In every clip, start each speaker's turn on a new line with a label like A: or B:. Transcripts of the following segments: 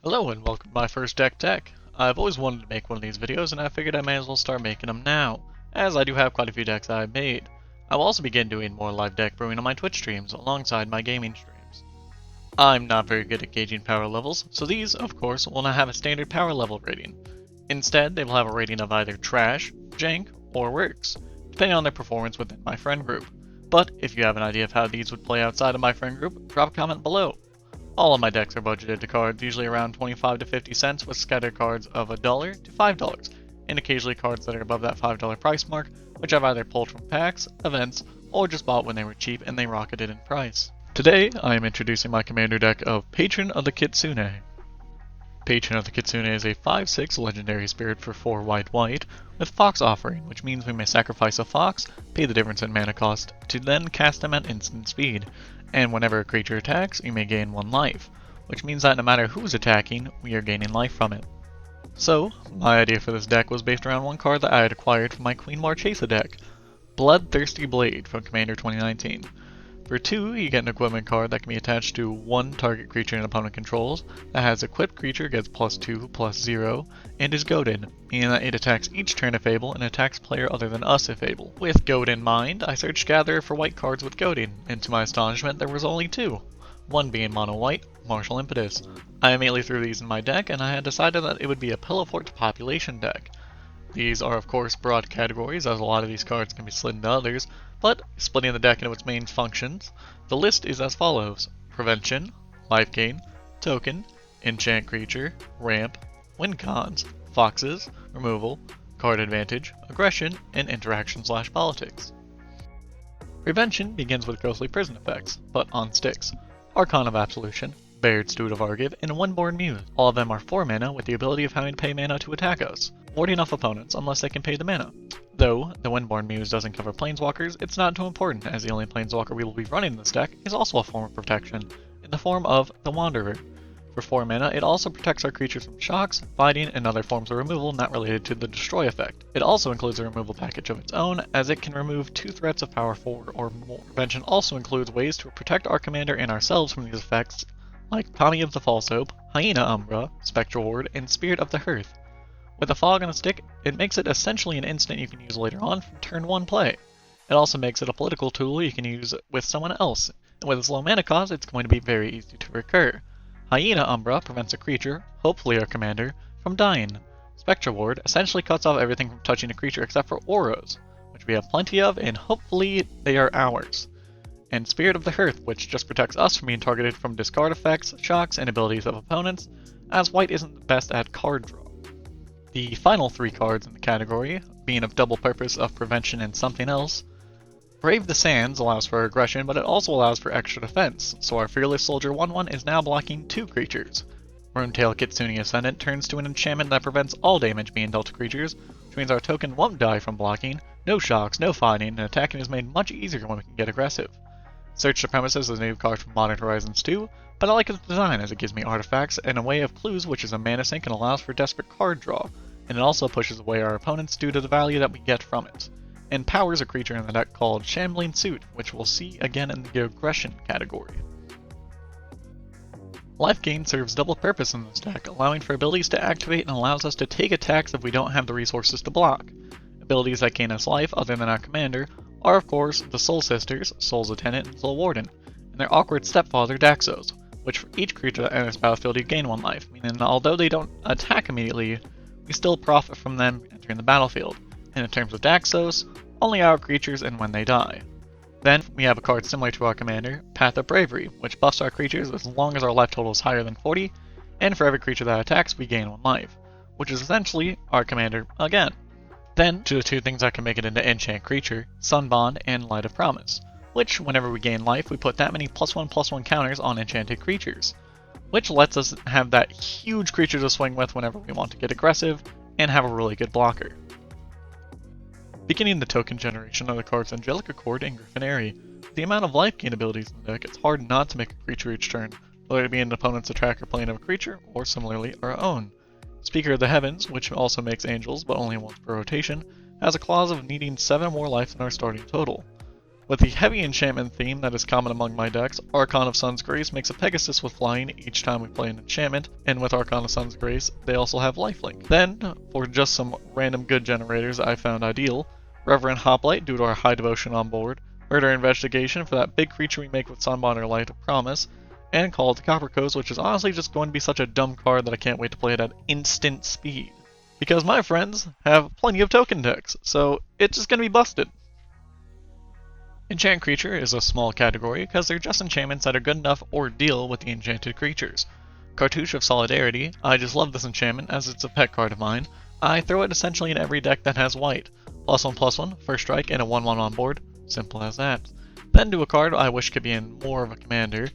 A: Hello and welcome to my first Decktech. I've always wanted to make one of these videos and I figured I may as well start making them now, as I do have quite a few decks I've made. I will also begin doing more live deck brewing on my Twitch streams alongside my gaming streams. I'm not very good at gauging power levels, so these, of course, will not have a standard power level rating. Instead, they will have a rating of either trash, jank, or works, depending on their performance within my friend group. But if you have an idea of how these would play outside of my friend group, drop a comment below. All of my decks are budgeted to cards, usually around 25 to 50 cents, with scattered cards of $1 to $5, and occasionally cards that are above that $5 price mark, which I've either pulled from packs, events, or just bought when they were cheap and they rocketed in price. Today, I am introducing my commander deck of Patron of the Kitsune. Patron of the Kitsune is a 5/6 legendary spirit for 4 white, with Fox Offering, which means we may sacrifice a fox, pay the difference in mana cost, to then cast them at instant speed. And whenever a creature attacks, you may gain 1 life, which means that no matter who's attacking, we are gaining life from it. So, my idea for this deck was based around one card that I had acquired from my Queen Marchesa deck, Bloodthirsty Blade from Commander 2019. For 2, you get an equipment card that can be attached to 1 target creature an opponent controls, that has equipped creature gets +2/+0, and is goaded, meaning that it attacks each turn if able and attacks player other than us if able. With goad in mind, I searched Gatherer for white cards with goading, and to my astonishment there was only 2. One being mono white, Martial Impetus. I immediately threw these in my deck and I had decided that it would be a Pillow Fort population deck. These are of course broad categories, as a lot of these cards can be split into others, but splitting the deck into its main functions, the list is as follows: Prevention, Lifegain, Token, Enchant Creature, Ramp, Win Cons, Foxes, Removal, Card Advantage, Aggression, and Interaction/Politics. Prevention begins with Ghostly Prison effects, but on sticks: Archon of Absolution, Baird's Steward of Argive, and Windborn Muse. All of them are 4 mana with the ability of having to pay mana to attack us, warding off opponents unless they can pay the mana. Though the Windborn Muse doesn't cover Planeswalkers, it's not too important, as the only Planeswalker we will be running in this deck is also a form of protection, in the form of the Wanderer. For 4 mana, it also protects our creatures from shocks, fighting, and other forms of removal not related to the Destroy effect. It also includes a removal package of its own, as it can remove 2 threats of power 4 or more. Prevention also includes ways to protect our commander and ourselves from these effects, like Tommy of the False Hope, Hyena Umbra, Spectral Ward, and Spirit of the Hearth. With a Fog on a stick, it makes it essentially an instant you can use later on from turn 1 play. It also makes it a political tool you can use with someone else, and with its low mana cost, it's going to be very easy to recur. Hyena Umbra prevents a creature, hopefully our commander, from dying. Spectral Ward essentially cuts off everything from touching a creature except for auras, which we have plenty of, and hopefully they are ours. And Spirit of the Hearth, which just protects us from being targeted from discard effects, shocks, and abilities of opponents, as white isn't the best at card draw. The final 3 cards in the category, being of double purpose of prevention and something else. Brave the Sands allows for aggression, but it also allows for extra defense, so our Fearless Soldier 1/1 is now blocking 2 creatures. Runetail Kitsune Ascendant turns to an enchantment that prevents all damage being dealt to creatures, which means our token won't die from blocking, no shocks, no fighting, and attacking is made much easier when we can get aggressive. Search Supremacist is a new card from Modern Horizons 2, but I like its design as it gives me artifacts and a way of clues, which is a mana sink and allows for desperate card draw, and it also pushes away our opponents due to the value that we get from it, and powers a creature in the deck called Shambling Suit, which we'll see again in the aggression category. Lifegain serves double purpose in this deck, allowing for abilities to activate and allows us to take attacks if we don't have the resources to block. Abilities that gain us life other than our commander are of course the Soul Sisters, Soul's Attendant, and Soul Warden, and their awkward stepfather Daxos, which for each creature that enters battlefield you gain 1 life, meaning although they don't attack immediately, we still profit from them entering the battlefield, and in terms of Daxos, only our creatures and when they die. Then we have a card similar to our commander, Path of Bravery, which buffs our creatures as long as our life total is higher than 40, and for every creature that attacks we gain 1 life, which is essentially our commander again. Then, to the 2 things that can make it into Enchant Creature, Sunbond and Light of Promise, which, whenever we gain life, we put that many +1/+1 counters on enchanted creatures, which lets us have that huge creature to swing with whenever we want to get aggressive, and have a really good blocker. Beginning the token generation are the cards Angelic Accord and Griffin. With the amount of life gain abilities in the deck, it's hard not to make a creature each turn, whether it be an opponent's attack or plane of a creature, or similarly our own. Speaker of the Heavens, which also makes angels but only once per rotation, has a clause of needing 7 more life than our starting total. With the heavy enchantment theme that is common among my decks, Archon of Sun's Grace makes a Pegasus with flying each time we play an enchantment, and with Archon of Sun's Grace, they also have lifelink. Then, for just some random good generators I found ideal, Reverend Hoplite due to our high devotion on board, Murder Investigation for that big creature we make with Sunbond or Light of Promise, and Call to Copper Coast, which is honestly just going to be such a dumb card that I can't wait to play it at instant speed. Because my friends have plenty of token decks, so it's just going to be busted. Enchant Creature is a small category because they're just enchantments that are good enough or deal with the enchanted creatures. Cartouche of Solidarity, I just love this enchantment as it's a pet card of mine. I throw it essentially in every deck that has white. +1/+1, first strike, and a 1/1 on board. Simple as that. Then do a card I wish could be in more of a commander.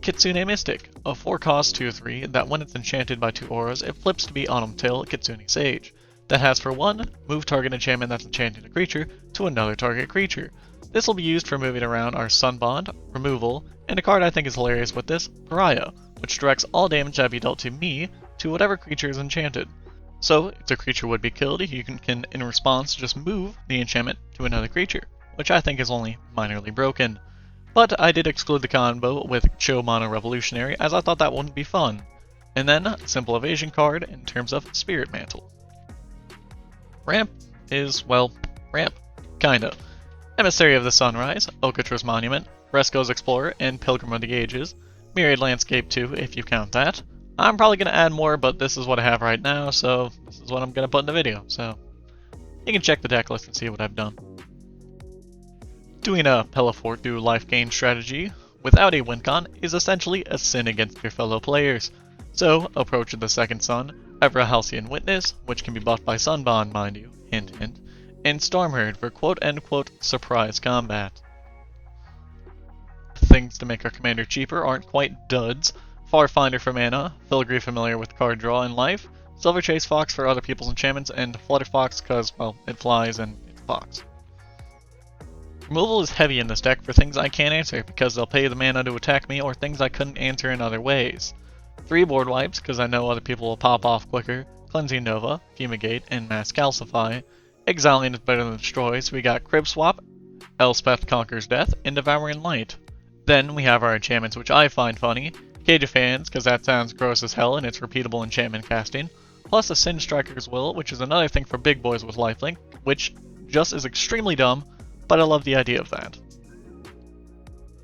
A: Kitsune Mystic, a 4-cost 2/3 that when it's enchanted by 2 auras, it flips to be Autumn Tail Kitsune Sage. That has for 1, move target enchantment that's enchanting a creature to another target creature. This will be used for moving around our Sunbond, removal, and a card I think is hilarious with this, Pariah, which directs all damage that be dealt to me to whatever creature is enchanted. So, if the creature would be killed, you can in response just move the enchantment to another creature, which I think is only minorly broken. But I did exclude the combo with Cho Mono Revolutionary as I thought that wouldn't be fun. And then, simple evasion card in terms of Spirit Mantle. Ramp is, well, ramp. Kinda. Emissary of the Sunrise, Okatra's Monument, Fresco's Explorer, and Pilgrim of the Ages. Myriad Landscape too, if you count that. I'm probably going to add more, but this is what I have right now, so this is what I'm going to put in the video. So you can check the deck list and see what I've done. Doing a Pelafort through Lifegain strategy without a win con is essentially a sin against your fellow players. So Approach of the Second Sun, Ever a Halcyon Witness, which can be buffed by Sunbond, mind you, hint hint, and Stormherd for quote-unquote surprise combat. Things to make our commander cheaper aren't quite duds. Farfinder for mana, Filigree Familiar with card draw and life, Silverchase Fox for other people's enchantments, and Flutterfox because, well, it flies and it's a fox. Removal is heavy in this deck for things I can't answer because they'll pay the mana to attack me or things I couldn't answer in other ways. 3 board wipes because I know other people will pop off quicker, Cleansing Nova, Fumigate, and Mass Calcify. Exiling is better than Destroy, so we got Crib Swap, Elspeth Conquers Death, and Devouring Light. Then we have our enchantments which I find funny, Cage of Fans because that sounds gross as hell and it's repeatable enchantment casting, plus a Sin Striker's Will, which is another thing for big boys with lifelink, which just is extremely dumb, but I love the idea of that.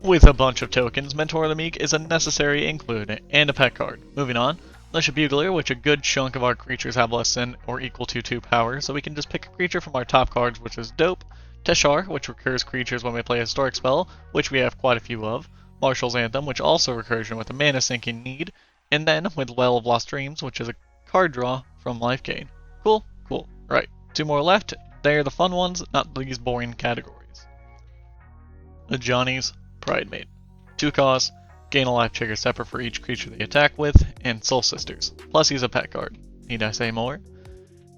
A: With a bunch of tokens, Mentor of the Meek is a necessary include, and a pet card. Moving on, Militia Bugler, which a good chunk of our creatures have less than or equal to 2 power, so we can just pick a creature from our top cards, which is dope. Teshar, which recurs creatures when we play a historic spell, which we have quite a few of. Marshal's Anthem, which also recursion with a mana sinking need. And then with Well of Lost Dreams, which is a card draw from Lifegain. Cool, cool. Right, 2 more left. They're the fun ones, not these boring categories. Johnny's Pridemate. 2 costs, gain a life trigger separate for each creature they attack with, and Soul Sisters. Plus he's a pet card. Need I say more?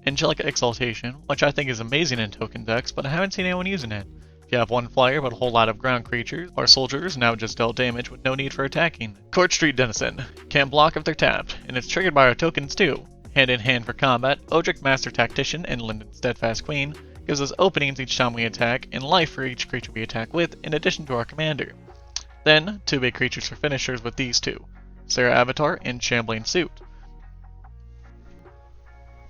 A: Angelic Exaltation, which I think is amazing in token decks, but I haven't seen anyone using it. If you have 1 flyer but a whole lot of ground creatures, our soldiers now just dealt damage with no need for attacking. Court Street Denizen. Can't block if they're tapped, and it's triggered by our tokens too. Hand in hand for combat, Odric Master Tactician and Linden Steadfast Queen gives us openings each time we attack, and life for each creature we attack with, in addition to our commander. Then, 2 big creatures for finishers with these 2. Sarah Avatar and Shambling Suit.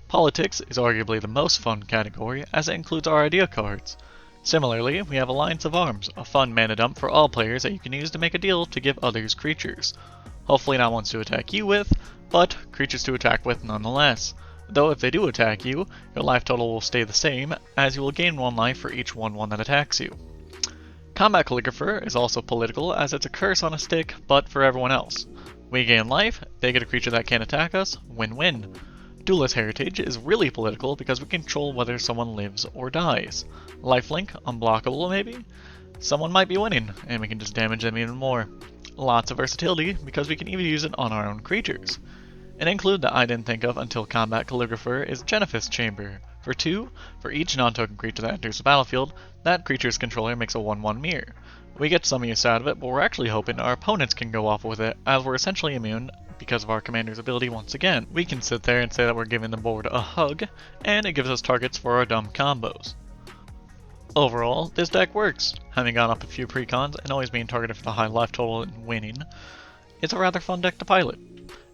A: Politics is arguably the most fun category, as it includes our idea cards. Similarly, we have Alliance of Arms, a fun mana dump for all players that you can use to make a deal to give others creatures. Hopefully not ones to attack you with, but creatures to attack with nonetheless. Though if they do attack you, your life total will stay the same, as you will gain 1 life for each 1/1 that attacks you. Combat Calligrapher is also political, as it's a curse on a stick, but for everyone else. We gain life, they get a creature that can't attack us, win-win. Duelist Heritage is really political because we control whether someone lives or dies. Lifelink, unblockable maybe? Someone might be winning, and we can just damage them even more. Lots of versatility because we can even use it on our own creatures. An include that I didn't think of until Combat Calligrapher is Jennifer's Chamber. For 2, for each non-token creature that enters the battlefield, that creature's controller makes a 1/1 mirror. We get some use out of it, but we're actually hoping our opponents can go off with it, as we're essentially immune because of our commander's ability once again. We can sit there and say that we're giving the board a hug, and it gives us targets for our dumb combos. Overall, this deck works, having gone up a few precons and always being targeted for the high life total and winning. It's a rather fun deck to pilot.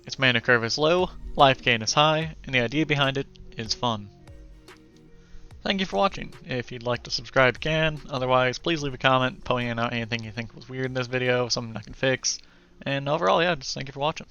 A: Its mana curve is low, life gain is high, and the idea behind it is fun. Thank you for watching. If you'd like to subscribe, you can. Otherwise, please leave a comment pointing out anything you think was weird in this video, something I can fix. And overall, yeah, just thank you for watching.